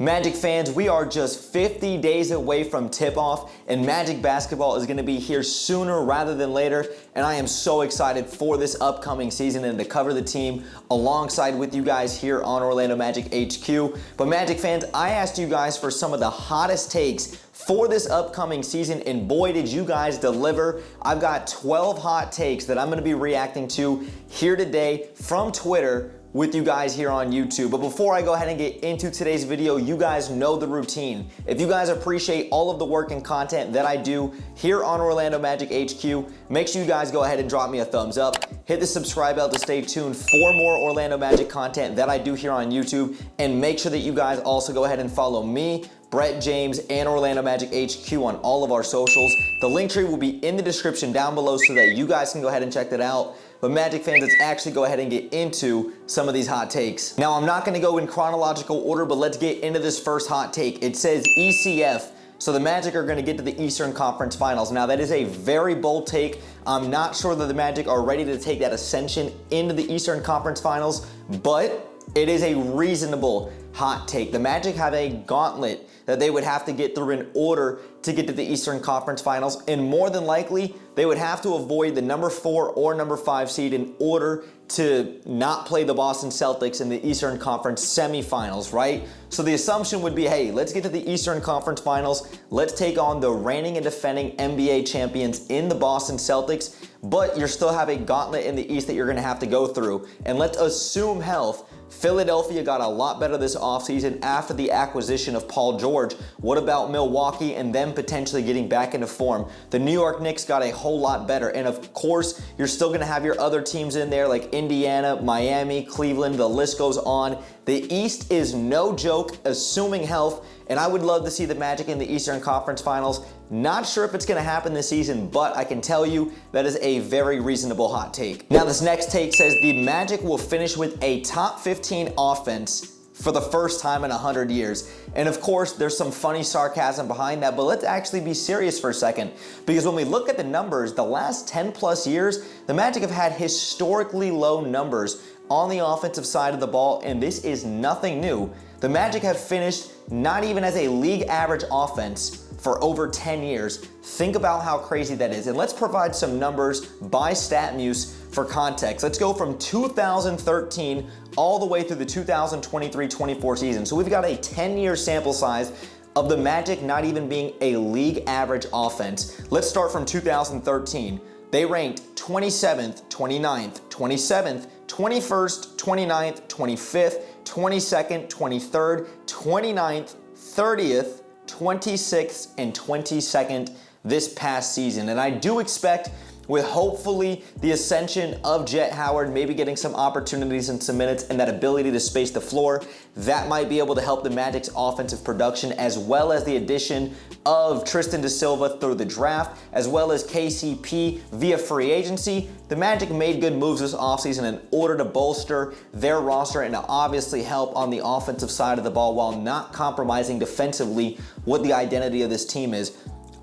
Magic fans, we are just 50 days away from tip-off, and Magic basketball is going to be here sooner rather than later, and I am so excited for this upcoming season and to cover the team alongside with you guys here on Orlando Magic HQ. But Magic fans, I asked you guys for some of the hottest takes for this upcoming season, and boy did you guys deliver. I've got 12 hot takes that I'm going to be reacting to here today from Twitter with you guys here on YouTube. But before I go ahead and get into today's video, you guys know the routine. If you guys appreciate all of the work and content that I do here on Orlando Magic HQ, make sure you guys go ahead and drop me a thumbs up. Hit the subscribe bell to stay tuned for more Orlando Magic content that I do here on YouTube. And make sure that you guys also go ahead and follow me, Brett James, and Orlando Magic HQ on all of our socials. The link tree will be in the description down below so that you guys can go ahead and check that out. But Magic fans, let's actually go ahead and get into some of these hot takes. Now, I'm not gonna go in chronological order, but let's get into this first hot take. It says ECF, so the Magic are gonna get to the Eastern Conference Finals. Now, that is a very bold take. I'm not sure that the Magic are ready to take that ascension into the Eastern Conference Finals, but it is a reasonable hot take. The Magic have a gauntlet that they would have to get through in order to get to the Eastern Conference Finals, and more than likely, they would have to avoid the number 4 or number 5 seed in order to not play the Boston Celtics in the Eastern Conference semifinals, right? So the assumption would be, hey, let's get to the Eastern Conference Finals, let's take on the reigning and defending NBA champions in the Boston Celtics, but you still have a gauntlet in the East that you're gonna have to go through. And let's assume health. Philadelphia got a lot better this offseason after the acquisition of Paul George. What about Milwaukee and them potentially getting back into form? The New York Knicks got a whole lot better. And of course, you're still going to have your other teams in there like Indiana, Miami, Cleveland, the list goes on. The East is no joke, assuming health, and I would love to see the Magic in the Eastern Conference Finals. Not sure if it's going to happen this season, but I can tell you that is a very reasonable hot take. Now, this next take says the Magic will finish with a top 15 offense for the first time in 100 years. And of course, there's some funny sarcasm behind that, but let's actually be serious for a second. Because when we look at the numbers, the last 10 plus years, the Magic have had historically low numbers on the offensive side of the ball, and this is nothing new. The Magic have finished not even as a league average offense for over 10 years. Think about how crazy that is. And let's provide some numbers by StatMuse for context. Let's go from 2013 all the way through the 2023-24 season. So we've got a 10-year sample size of the Magic not even being a league average offense. Let's start from 2013. They ranked 27th, 29th, 27th, 21st, 29th, 25th, 22nd, 23rd, 29th, 30th, 26th, and 22nd this past season. And I do expect, with hopefully the ascension of Jet Howard, maybe getting some opportunities and some minutes and that ability to space the floor, that might be able to help the Magic's offensive production, as well as the addition of Tristan Silva through the draft, as well as KCP via free agency. The Magic made good moves this offseason in order to bolster their roster and to obviously help on the offensive side of the ball while not compromising defensively what the identity of this team is.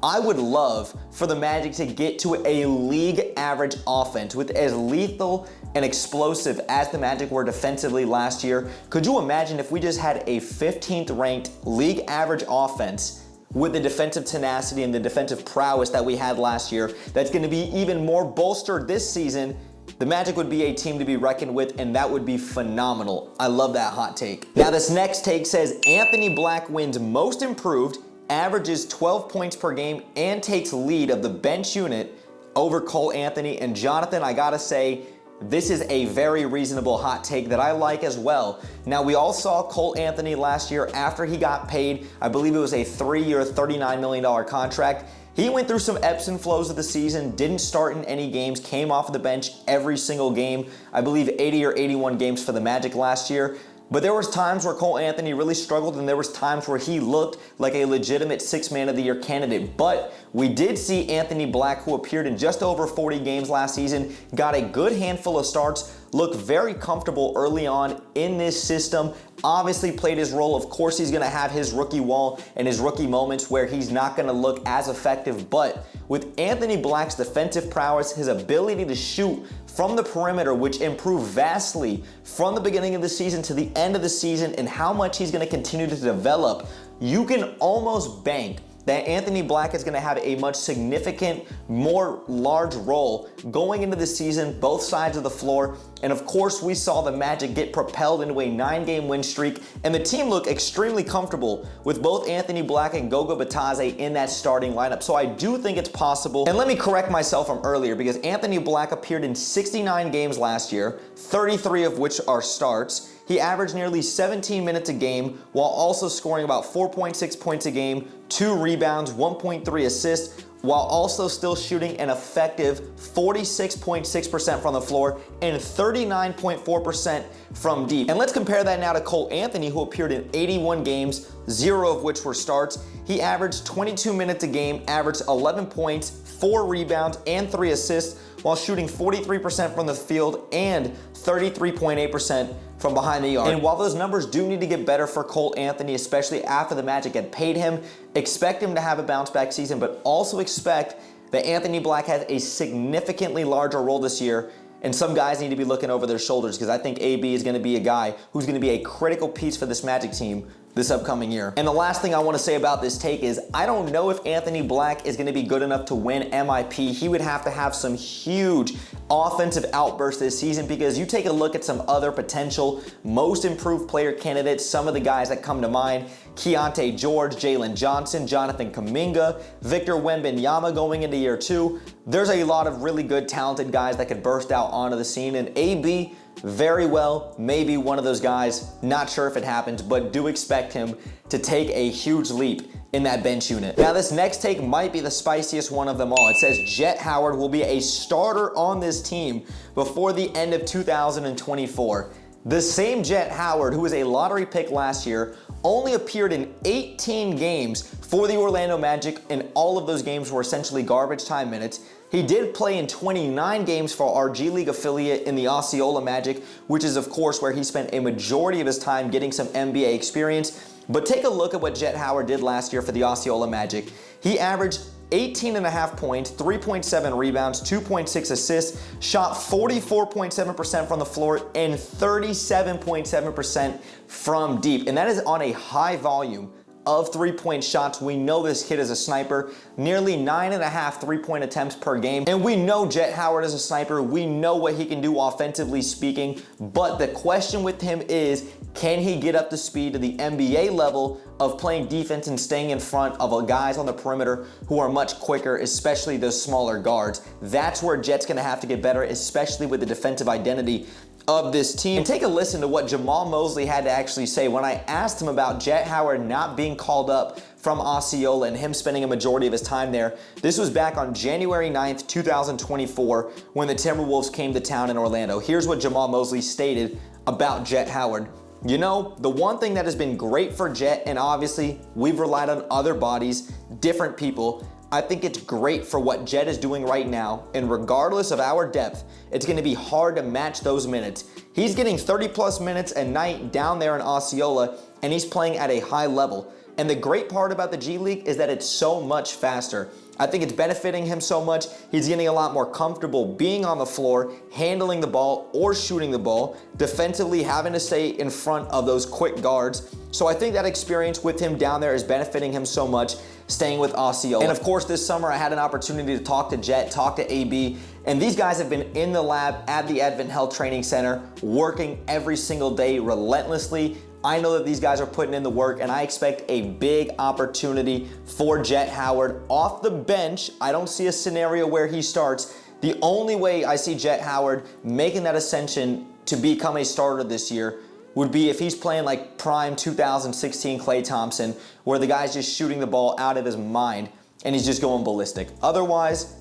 I would love for the Magic to get to a league average offense with as lethal and explosive as the Magic were defensively last year. Could you imagine if we just had a 15th ranked league average offense with the defensive tenacity and the defensive prowess that we had last year that's going to be even more bolstered this season? The Magic would be a team to be reckoned with, and that would be phenomenal. I love that hot take. Now, this next take says Anthony Black wins most improved, averages 12 points per game, and takes lead of the bench unit over Cole Anthony. And Jonathan, I gotta say, this is a very reasonable hot take that I like as well. Now, we all saw Cole Anthony last year after he got paid. I believe it was a 3-year, $39 million contract. He went through some ebbs and flows of the season, didn't start in any games, came off of the bench every single game. I believe 80 or 81 games for the Magic last year. But there was times where Cole Anthony really struggled, and there was times where he looked like a legitimate Sixth Man of the Year candidate. But we did see Anthony Black, who appeared in just over 40 games last season, got a good handful of starts, look very comfortable early on in this system. Obviously played his role. Of course, he's going to have his rookie wall and his rookie moments where he's not going to look as effective. But with Anthony Black's defensive prowess, his ability to shoot from the perimeter, which improved vastly from the beginning of the season to the end of the season, and how much he's going to continue to develop, you can almost bank that Anthony Black is going to have a much significant, more large role going into the season, both sides of the floor. And of course, we saw the Magic get propelled into a 9-game win streak, and the team looked extremely comfortable with both Anthony Black and Goga Bitadze in that starting lineup. So I do think it's possible. And let me correct myself from earlier, because Anthony Black appeared in 69 games last year, 33 of which are starts. He averaged nearly 17 minutes a game while also scoring about 4.6 points a game, 2 rebounds, 1.3 assists, while also still shooting an effective 46.6% from the floor and 39.4% from deep. And let's compare that now to Cole Anthony, who appeared in 81 games, 0 of which were starts. He averaged 22 minutes a game, averaged 11 points, 4 rebounds, and 3 assists, while shooting 43% from the field and 33.8% from behind the arc. And while those numbers do need to get better for Cole Anthony, especially after the Magic had paid him, expect him to have a bounce back season, but also expect that Anthony Black has a significantly larger role this year, and some guys need to be looking over their shoulders, because I think AB is going to be a guy who's going to be a critical piece for this Magic team this upcoming year. And the last thing I want to say about this take is I don't know if Anthony Black is going to be good enough to win MIP. He would have to have some huge offensive outbursts this season, because you take a look at some other potential most improved player candidates, some of the guys that come to mind: Keontae George, Jalen Johnson, Jonathan Kuminga, Victor Wembanyama going into year 2. There's a lot of really good, talented guys that could burst out onto the scene, and AB very well maybe one of those guys. Not sure if it happens, but do expect him to take a huge leap in that bench unit. Now, this next take might be the spiciest one of them all. It says Jet Howard will be a starter on this team before the end of 2024. The same Jet Howard, who was a lottery pick last year, only appeared in 18 games for the Orlando Magic, and all of those games were essentially garbage time minutes. He did play in 29 games for our G League affiliate in the Osceola Magic, which is of course where he spent a majority of his time getting some NBA experience. But take a look at what Jet Howard did last year for the Osceola Magic. He averaged 18.5 points, 3.7 rebounds, 2.6 assists, shot 44.7% from the floor, and 37.7% from deep. And that is on a high volume of 3-point shots. We know this kid is a sniper, nearly 9.5 3-point attempts per game. And we know Jet Howard is a sniper. We know what he can do offensively speaking. But the question with him is, can he get up to speed to the NBA level of playing defense and staying in front of guys on the perimeter who are much quicker, especially those smaller guards? That's where Jet's gonna have to get better, especially with the defensive identity of this team. And take a listen to what Jamal Mosley had to actually say when I asked him about Jet Howard not being called up from Osceola and him spending a majority of his time there. This was back on January 9th, 2024, when the Timberwolves came to town in Orlando. Here's what Jamal Mosley stated about Jet Howard. You know, the one thing that has been great for Jet, and obviously we've relied on other bodies, different people, I think it's great for what Jet is doing right now, and regardless of our depth, it's going to be hard to match those minutes. He's getting 30+ minutes a night down there in Osceola, and he's playing at a high level. And the great part about the G League is that it's so much faster. I think it's benefiting him so much. He's getting a lot more comfortable being on the floor, handling the ball or shooting the ball, defensively having to stay in front of those quick guards. So I think that experience with him down there is benefiting him so much, staying with Osceola. And of course, this summer I had an opportunity to talk to Jet, talk to AB, and these guys have been in the lab at the Advent Health Training Center, working every single day relentlessly. I know that these guys are putting in the work, and I expect a big opportunity for Jet Howard off the bench. I don't see a scenario where he starts. The only way I see Jet Howard making that ascension to become a starter this year would be if he's playing like prime 2016 Klay Thompson, where the guy's just shooting the ball out of his mind and he's just going ballistic. Otherwise,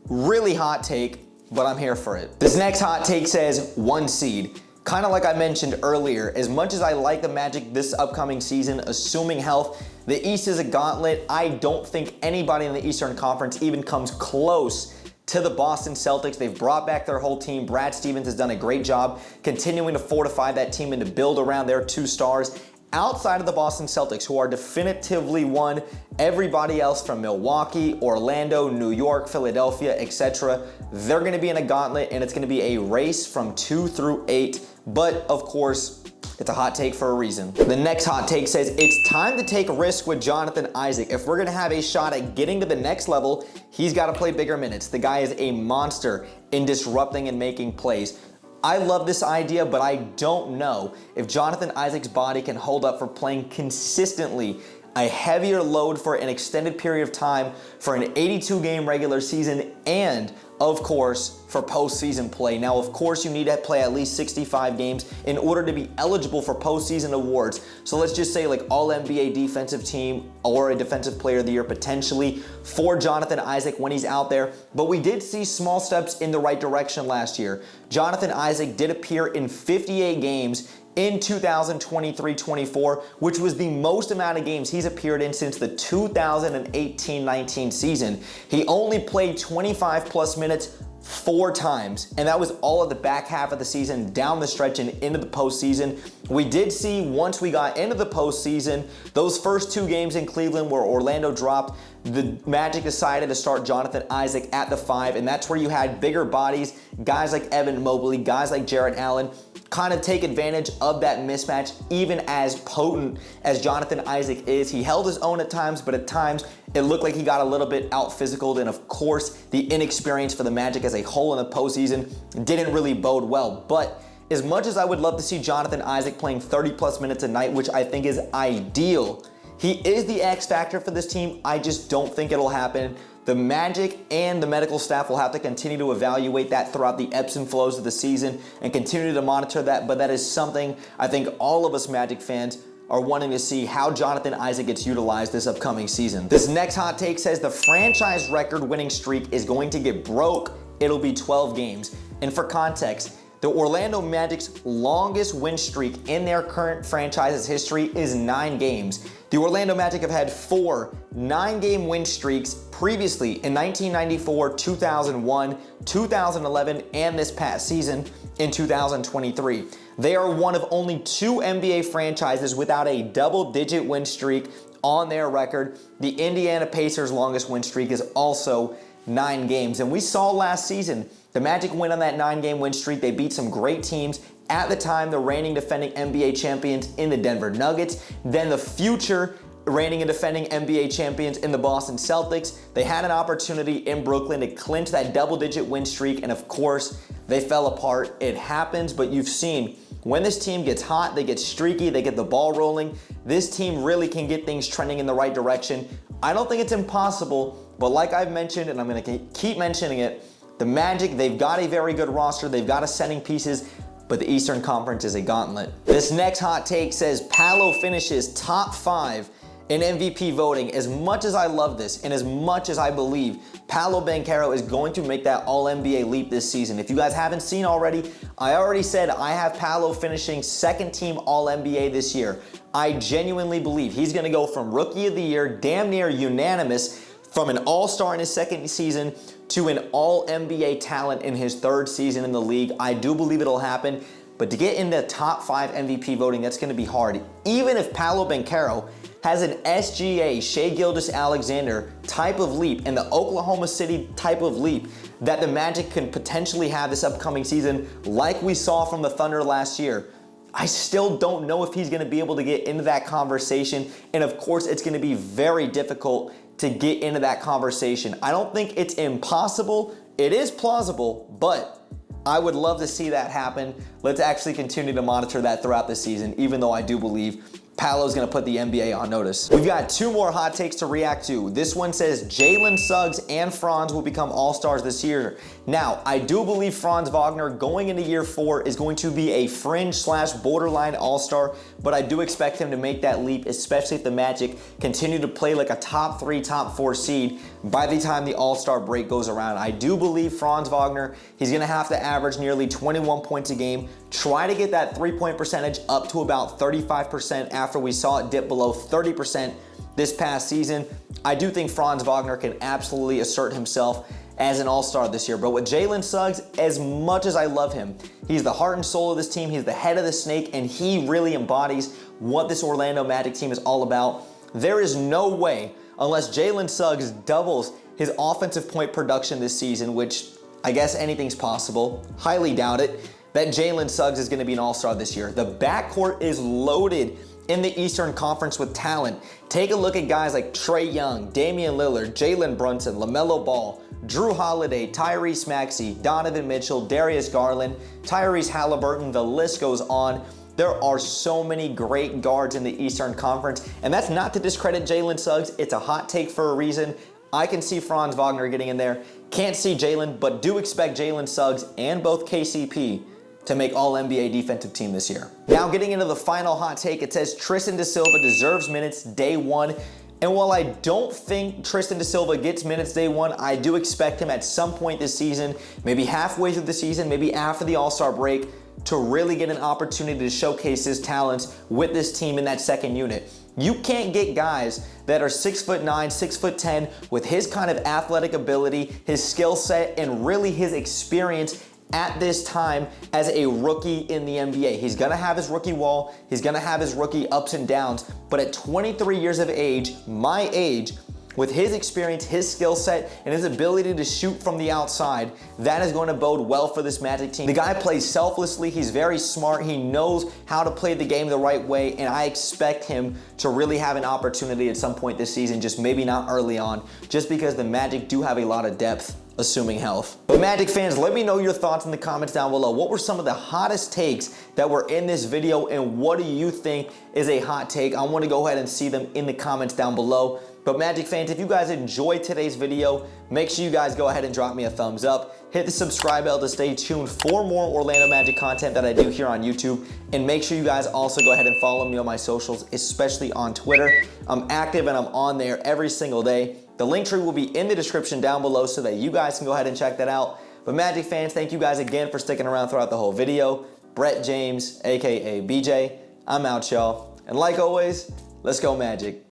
really hot take, but I'm here for it. This next hot take says 1 seed. Kind of like I mentioned earlier, as much as I like the Magic this upcoming season, assuming health, the East is a gauntlet. I don't think anybody in the Eastern Conference even comes close to the Boston Celtics. They've brought back their whole team. Brad Stevens has done a great job continuing to fortify that team and to build around their 2 stars. Outside of the Boston Celtics, who are definitively won, everybody else from Milwaukee, Orlando, New York, Philadelphia, etc., they're going to be in a gauntlet, and it's going to be a race from 2 through 8. But, of course, it's a hot take for a reason. The next hot take says, it's time to take a risk with Jonathan Isaac. If we're going to have a shot at getting to the next level, he's got to play bigger minutes. The guy is a monster in disrupting and making plays. I love this idea, but I don't know if Jonathan Isaac's body can hold up for playing consistently a heavier load for an extended period of time for an 82-game regular season and, of course, for postseason play. Now, of course, you need to play at least 65 games in order to be eligible for postseason awards. So let's just say like All-NBA defensive team or a defensive player of the year potentially for Jonathan Isaac when he's out there. But we did see small steps in the right direction last year. Jonathan Isaac did appear in 58 games in 2023-24, which was the most amount of games he's appeared in since the 2018-19 season. He only played 25 plus minutes 4 times, and that was all of the back half of the season, down the stretch and into the postseason. We did see once we got into the postseason, those first 2 games in Cleveland where Orlando dropped, the Magic decided to start Jonathan Isaac at the 5, and that's where you had bigger bodies, guys like Evan Mobley, guys like Jarrett Allen, kind of take advantage of that mismatch. Even as potent as Jonathan Isaac is, he held his own at times, but at times it looked like he got a little bit out-physicaled, and of course, the inexperience for the Magic as a whole in the postseason didn't really bode well. But as much as I would love to see Jonathan Isaac playing 30-plus minutes a night, which I think is ideal, he is the X factor for this team. I just don't think it'll happen. The Magic and the medical staff will have to continue to evaluate that throughout the ebbs and flows of the season and continue to monitor that, but that is something I think all of us Magic fans are wanting to see how Jonathan Isaac gets utilized this upcoming season. This next hot take says the franchise record winning streak is going to get broke. It'll be 12 games. And for context, the Orlando Magic's longest win streak in their current franchise's history is 9 games. The Orlando Magic have had 4 9-game win streaks previously in 1994, 2001, 2011, and this past season in 2023. They are one of only 2 NBA franchises without a double-digit win streak on their record. The Indiana Pacers' longest win streak is also 9 games. And we saw last season the Magic went on that 9-game win streak. They beat some great teams. At the time, the reigning defending NBA champions in the Denver Nuggets, then the future reigning and defending NBA champions in the Boston Celtics. They had an opportunity in Brooklyn to clinch that double-digit win streak, and of course, they fell apart. It happens, but you've seen when this team gets hot, they get streaky, they get the ball rolling, this team really can get things trending in the right direction. I don't think it's impossible, but like I've mentioned, and I'm going to keep mentioning it, the Magic, they've got a very good roster, they've got ascending pieces, but the Eastern Conference is a gauntlet. This next hot take says Paolo finishes top 5 in MVP voting. As much as I love this and as much as I believe Paolo Banchero is going to make that All-NBA leap this season, if you guys haven't seen already, I already said I have Paolo finishing 2nd team All-NBA this year. I genuinely believe he's gonna go from Rookie of the Year, damn near unanimous, from an All-Star in his 2nd season to an All-NBA talent in his 3rd season in the league. I do believe it'll happen, but to get into top 5 MVP voting, that's gonna be hard. Even if Paolo Banchero has an SGA, Shai Gilgeous-Alexander type of leap and the Oklahoma City type of leap that the Magic can potentially have this upcoming season, like we saw from the Thunder last year, I still don't know if he's gonna be able to get into that conversation. And of course, it's gonna be very difficult to get into that conversation. I don't think it's impossible. It is plausible, but I would love to see that happen. Let's actually continue to monitor that throughout the season, even though I do believe Paolo's gonna put the NBA on notice. We've got 2 more hot takes to react to. This one says Jalen Suggs and Franz will become All-Stars this year. Now, I do believe Franz Wagner going into year 4 is going to be a fringe/borderline All-Star, but I do expect him to make that leap, especially if the Magic continue to play like a top 3, top 4 seed by the time the All-Star break goes around. I do believe Franz Wagner, he's gonna have to average nearly 21 points a game, try to get that 3-point percentage up to about 35% after we saw it dip below 30% this past season. I do think Franz Wagner can absolutely assert himself as an All-Star this year. But with Jalen Suggs, as much as I love him, he's the heart and soul of this team. He's the head of the snake, and he really embodies what this Orlando Magic team is all about. There is no way, unless Jalen Suggs doubles his offensive point production this season, which I guess anything's possible, highly doubt it, that Jalen Suggs is going to be an All-Star this year. The backcourt is loaded in the Eastern Conference with talent. Take a look at guys like Trae Young, Damian Lillard, Jalen Brunson, LaMelo Ball, Drew Holiday, Tyrese Maxey, Donovan Mitchell, Darius Garland, Tyrese Halliburton, the list goes on. There are so many great guards in the Eastern Conference, and that's not to discredit Jalen Suggs. It's a hot take for a reason. I can see Franz Wagner getting in there. Can't see Jalen, but do expect Jalen Suggs and both KCP to make All-NBA defensive team this year. Now getting into the final hot take, it says Tristan Silva deserves minutes day one. And while I don't think Tristan Silva gets minutes day one, I do expect him at some point this season, maybe halfway through the season, maybe after the All-Star break, to really get an opportunity to showcase his talents with this team in that second unit. You can't get guys that are 6'9", 6'10", with his kind of athletic ability, his skill set, and really his experience at this time as a rookie in the NBA. He's gonna have his rookie wall, he's gonna have his rookie ups and downs, but at 23 years of age, my age, with his experience, his skill set, and his ability to shoot from the outside, that is going to bode well for this Magic team. The guy plays selflessly, he's very smart, he knows how to play the game the right way, and I expect him to really have an opportunity at some point this season, just maybe not early on, just because the Magic do have a lot of depth, assuming health. But Magic fans, let me know your thoughts in the comments down below. What were some of the hottest takes that were in this video, and what do you think is a hot take? I want to go ahead and see them in the comments down below. But Magic fans, if you guys enjoyed today's video, make sure you guys go ahead and drop me a thumbs up. Hit the subscribe bell to stay tuned for more Orlando Magic content that I do here on YouTube. And make sure you guys also go ahead and follow me on my socials, especially on Twitter. I'm active and I'm on there every single day. The link tree will be in the description down below so that you guys can go ahead and check that out. But Magic fans, thank you guys again for sticking around throughout the whole video. Brett James, aka BJ, I'm out, y'all. And like always, let's go Magic.